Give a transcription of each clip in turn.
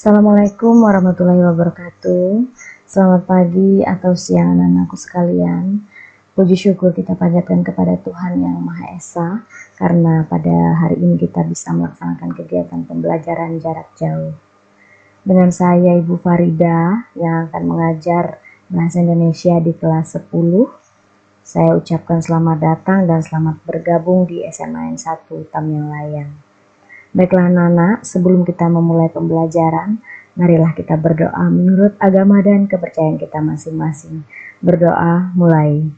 Assalamualaikum warahmatullahi wabarakatuh. Selamat pagi atau siang anak-anakku sekalian. Puji syukur kita panjatkan kepada Tuhan Yang Maha Esa karena pada hari ini kita bisa melaksanakan kegiatan pembelajaran jarak jauh. Dengan saya Ibu Farida yang akan mengajar bahasa Indonesia di kelas 10. Saya ucapkan selamat datang dan selamat bergabung di SMA N 1 Tamyang Layang. Baiklah anak-anak, sebelum kita memulai pembelajaran, marilah kita berdoa menurut agama dan kepercayaan kita masing-masing. Berdoa mulai.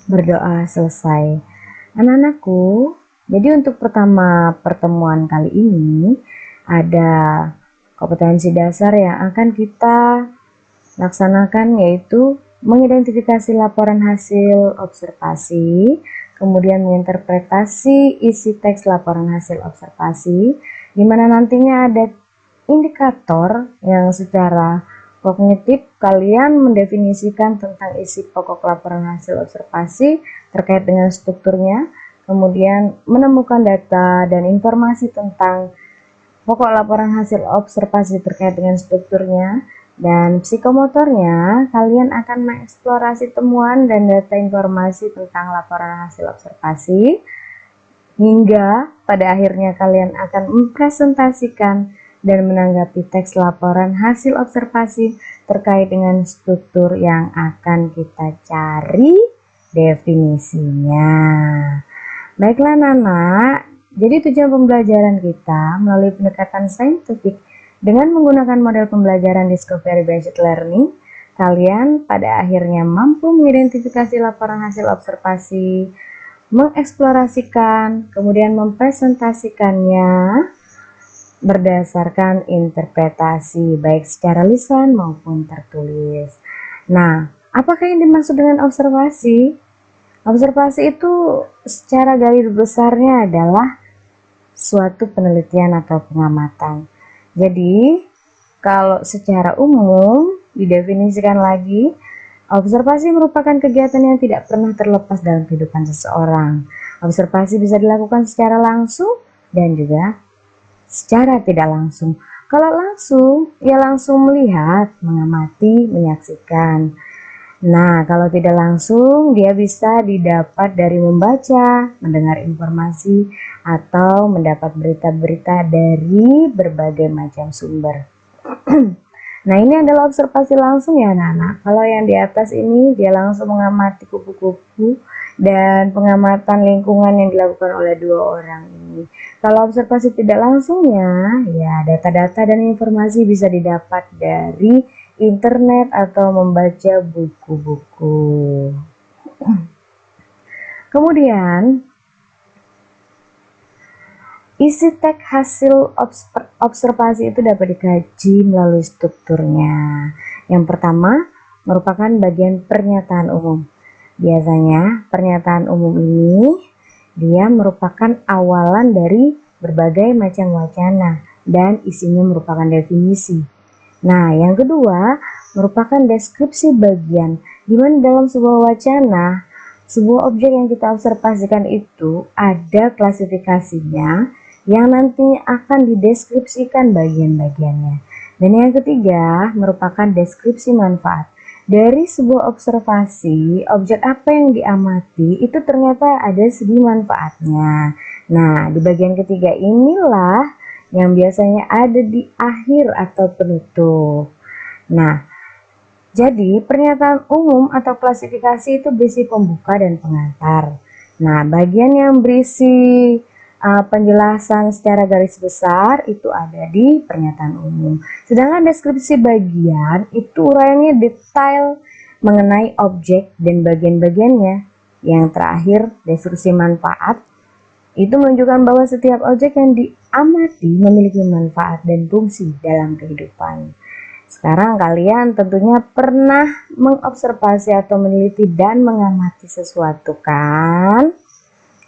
Berdoa selesai. Anak-anakku, jadi untuk pertemuan kali ini ada kompetensi dasar yang akan kita laksanakan, yaitu mengidentifikasi laporan hasil observasi, kemudian menginterpretasi isi teks laporan hasil observasi, di mana nantinya ada indikator yang secara kognitif kalian mendefinisikan tentang isi pokok laporan hasil observasi terkait dengan strukturnya, kemudian menemukan data dan informasi tentang pokok laporan hasil observasi terkait dengan strukturnya. Dan psikomotornya, kalian akan mengeksplorasi temuan dan data informasi tentang laporan hasil observasi, hingga pada akhirnya kalian akan mempresentasikan dan menanggapi teks laporan hasil observasi terkait dengan struktur yang akan kita cari definisinya. Baiklah anak-anak, jadi tujuan pembelajaran kita melalui pendekatan saintifik dengan menggunakan model pembelajaran Discovery Based Learning, kalian pada akhirnya mampu mengidentifikasi laporan hasil observasi, mengeksplorasikan, kemudian mempresentasikannya berdasarkan interpretasi baik secara lisan maupun tertulis. Nah, apakah yang dimaksud dengan observasi? Observasi itu secara garis besarnya adalah suatu penelitian atau pengamatan. Jadi, kalau secara umum didefinisikan lagi, observasi merupakan kegiatan yang tidak pernah terlepas dalam kehidupan seseorang. Observasi bisa dilakukan secara langsung dan juga secara tidak langsung. Kalau langsung, ya langsung melihat, mengamati, menyaksikan. Nah, kalau tidak langsung, dia bisa didapat dari membaca, mendengar informasi, atau mendapat berita-berita dari berbagai macam sumber. Nah, ini adalah observasi langsung ya anak-anak. Kalau yang di atas ini dia langsung mengamati kupu-kupu dan pengamatan lingkungan yang dilakukan oleh dua orang ini. Kalau observasi tidak langsungnya, ya data-data dan informasi bisa didapat dari internet atau membaca buku-buku. Kemudian isi teks hasil observasi itu dapat dikaji melalui strukturnya. Yang pertama merupakan bagian pernyataan umum. Biasanya pernyataan umum ini dia merupakan awalan dari berbagai macam wacana dan isinya merupakan definisi. Nah, yang kedua merupakan deskripsi bagian, di mana dalam sebuah wacana, sebuah objek yang kita observasikan itu ada klasifikasinya yang nantinya akan dideskripsikan bagian-bagiannya. Dan yang ketiga merupakan deskripsi manfaat. Dari sebuah observasi, objek apa yang diamati itu ternyata ada segi manfaatnya. Nah, di bagian ketiga inilah yang biasanya ada di akhir atau penutup. Nah, jadi pernyataan umum atau klasifikasi itu berisi pembuka dan pengantar. Nah, bagian yang berisi penjelasan secara garis besar itu ada di pernyataan umum. Sedangkan deskripsi bagian itu uraiannya detail mengenai objek dan bagian-bagiannya. Yang terakhir, deskripsi manfaat itu menunjukkan bahwa setiap objek yang diamati memiliki manfaat dan fungsi dalam kehidupan. Sekarang kalian tentunya pernah mengobservasi atau meneliti dan mengamati sesuatu kan?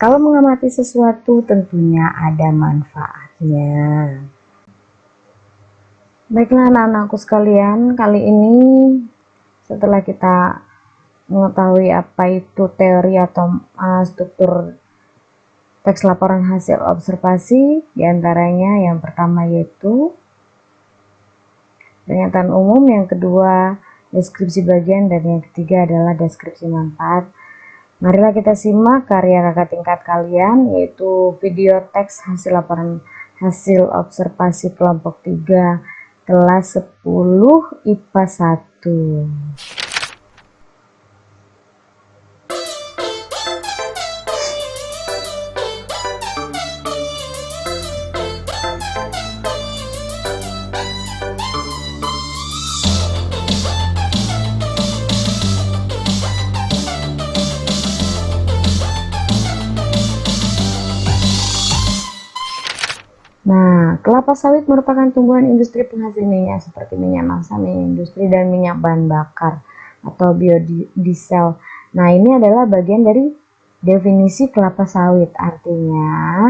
Kalau mengamati sesuatu tentunya ada manfaatnya. Baiklah anak-anakku sekalian, kali ini setelah kita mengetahui apa itu teori atau struktur Teks laporan hasil observasi diantaranya yang pertama yaitu pernyataan umum, yang kedua deskripsi bagian, dan yang ketiga adalah deskripsi manfaat. Marilah kita simak karya kakak tingkat kalian, yaitu video teks hasil laporan hasil observasi kelompok 3 kelas 10 IPA 1. Nah, kelapa sawit merupakan tumbuhan industri penghasil minyak seperti minyak massa, minyak industri, dan minyak bahan bakar atau biodiesel. Nah, ini adalah bagian dari definisi kelapa sawit. Artinya,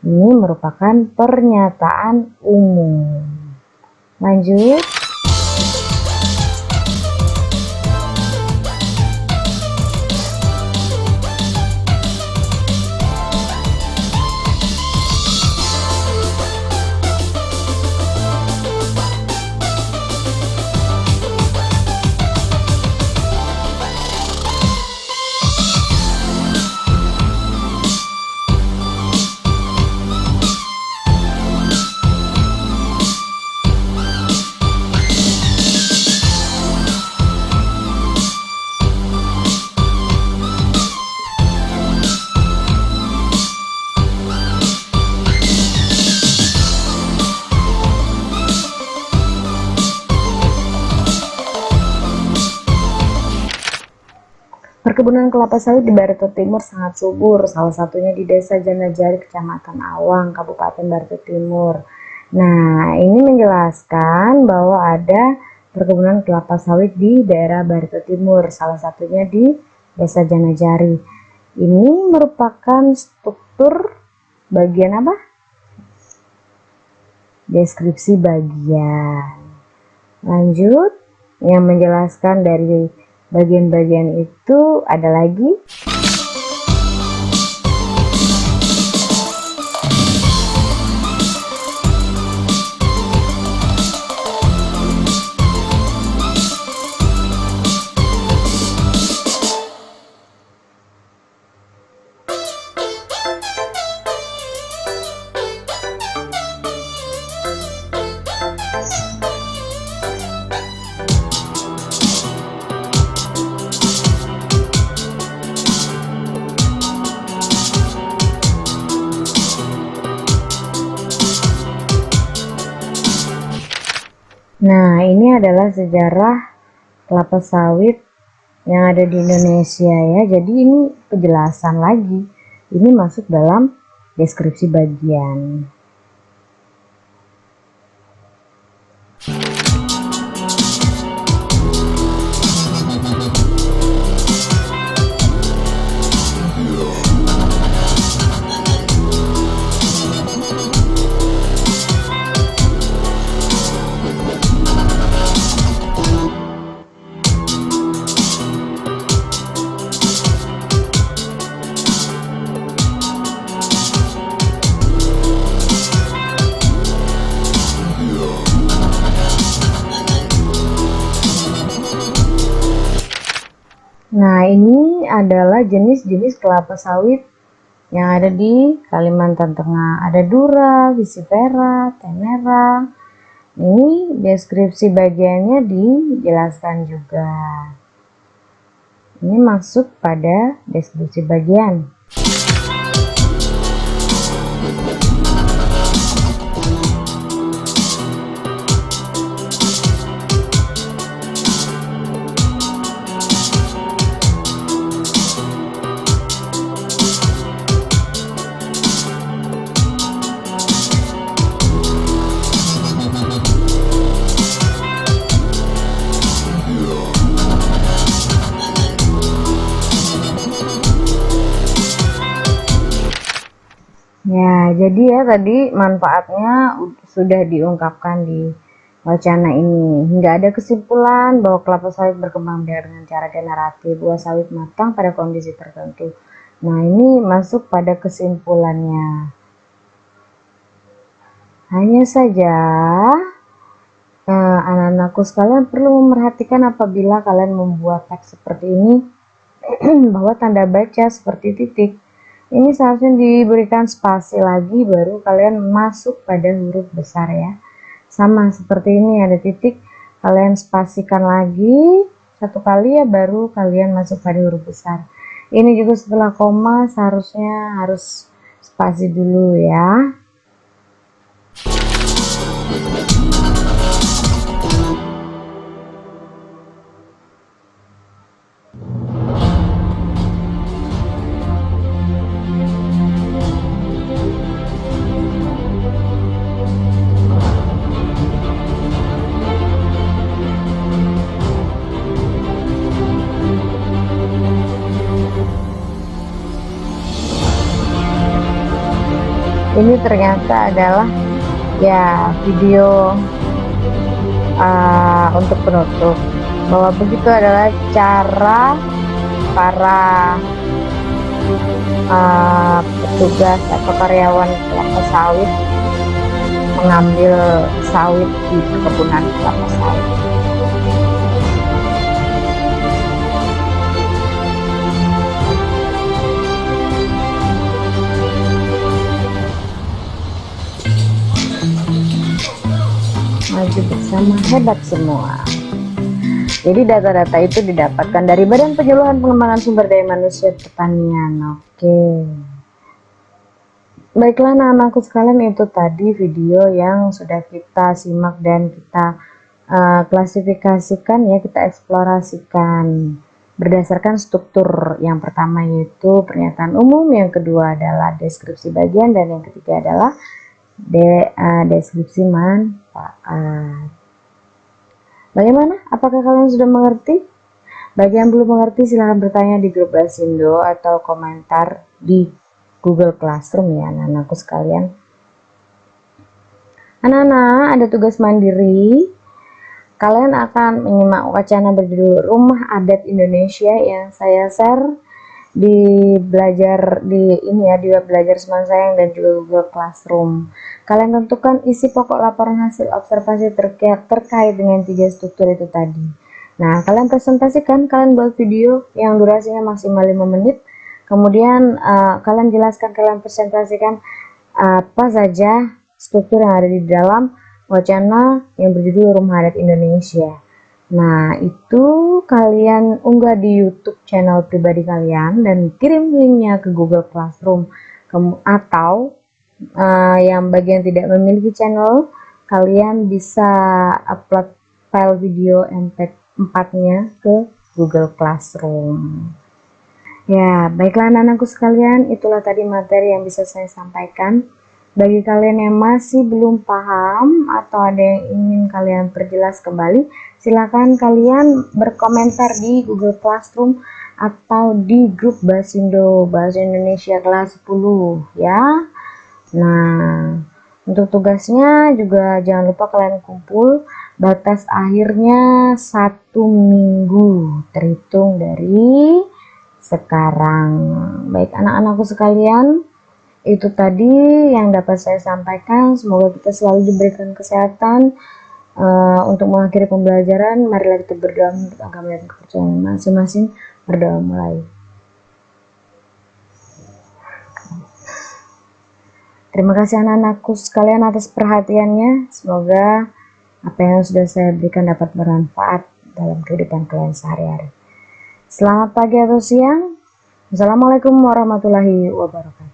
ini merupakan pernyataan umum. Lanjut. Perkebunan kelapa sawit di Barito Timur sangat subur, salah satunya di Desa Janajari, Kecamatan Awang, Kabupaten Barito Timur. Nah, ini menjelaskan bahwa ada perkebunan kelapa sawit di daerah Barito Timur, salah satunya di Desa Janajari. Ini merupakan struktur bagian apa? Deskripsi bagian. Lanjut, yang menjelaskan dari bagian-bagian itu ada lagi Nah, ini adalah sejarah kelapa sawit yang ada di Indonesia ya. Jadi ini penjelasan lagi. Ini masuk dalam deskripsi bagian. Nah, ini adalah jenis-jenis kelapa sawit yang ada di Kalimantan Tengah. Ada Dura, Visifera, Tenera. Ini deskripsi bagiannya dijelaskan juga. Ini masuk pada deskripsi bagian. Ya, jadi ya tadi manfaatnya sudah diungkapkan di wacana ini. Hingga ada kesimpulan bahwa kelapa sawit berkembang biak dengan cara generatif. Buah sawit matang pada kondisi tertentu. Nah, ini masuk pada kesimpulannya. Hanya saja, anak-anakku sekalian perlu memerhatikan apabila kalian membuat teks seperti ini, bahwa tanda baca seperti titik ini seharusnya diberikan spasi lagi baru kalian masuk pada huruf besar ya. Sama seperti ini, ada titik, kalian spasikan lagi satu kali ya, baru kalian masuk pada huruf besar. Ini juga setelah koma seharusnya harus spasi dulu ya. Ini ternyata adalah ya video untuk penutup, bahwa begitu adalah cara para petugas atau karyawan kelapa sawit mengambil sawit di perkebunan kelapa sawit. Maju bersama, hebat semua. Jadi data-data itu didapatkan dari Badan Penyuluhan Pengembangan Sumber Daya Manusia Pertanian. Oke. Baiklah anak-anakku sekalian, itu tadi video yang sudah kita simak dan kita klasifikasikan ya, kita eksplorasikan berdasarkan struktur. Yang pertama yaitu pernyataan umum, yang kedua adalah deskripsi bagian, dan yang ketiga adalah deskripsi manfaat. Bagaimana? Apakah kalian sudah mengerti? Bagi yang belum mengerti silahkan bertanya di grup Basindo atau komentar di Google Classroom ya anak-anakku sekalian. Anak-anak, ada tugas mandiri. Kalian akan menyimak wacana berjudul Rumah Adat Indonesia yang saya share di belajar di ini ya, di web belajar Semangat Sayang dan juga Google Classroom. Kalian tentukan isi pokok laporan hasil observasi terkait dengan 3 struktur itu tadi. Nah, kalian presentasikan, kalian buat video yang durasinya maksimal 5 menit. Kemudian kalian jelaskan, kalian presentasikan apa saja struktur yang ada di dalam wacana yang berjudul Rumah Adat Indonesia. Nah, itu kalian unggah di YouTube channel pribadi kalian dan kirim linknya ke Google Classroom. Atau yang bagian tidak memiliki channel, kalian bisa upload file video MP4-nya ke Google Classroom. Ya, baiklah anak-anakku sekalian, itulah tadi materi yang bisa saya sampaikan. Bagi kalian yang masih belum paham atau ada yang ingin kalian perjelas kembali, silakan kalian berkomentar di Google Classroom atau di grup Basindo Bahasa Indonesia kelas 10 ya. Nah, untuk tugasnya juga jangan lupa kalian kumpul. Batas akhirnya 1 minggu terhitung dari sekarang. Baik anak-anakku sekalian, itu tadi yang dapat saya sampaikan. Semoga kita selalu diberikan kesehatan. Untuk mengakhiri pembelajaran, marilah kita berdoa untuk agama dan kepercayaan masing-masing. Berdoa mulai. Terima kasih anak-anakku sekalian atas perhatiannya. Semoga apa yang sudah saya berikan dapat bermanfaat dalam kehidupan kalian sehari-hari. Selamat pagi atau siang. Assalamualaikum warahmatullahi wabarakatuh.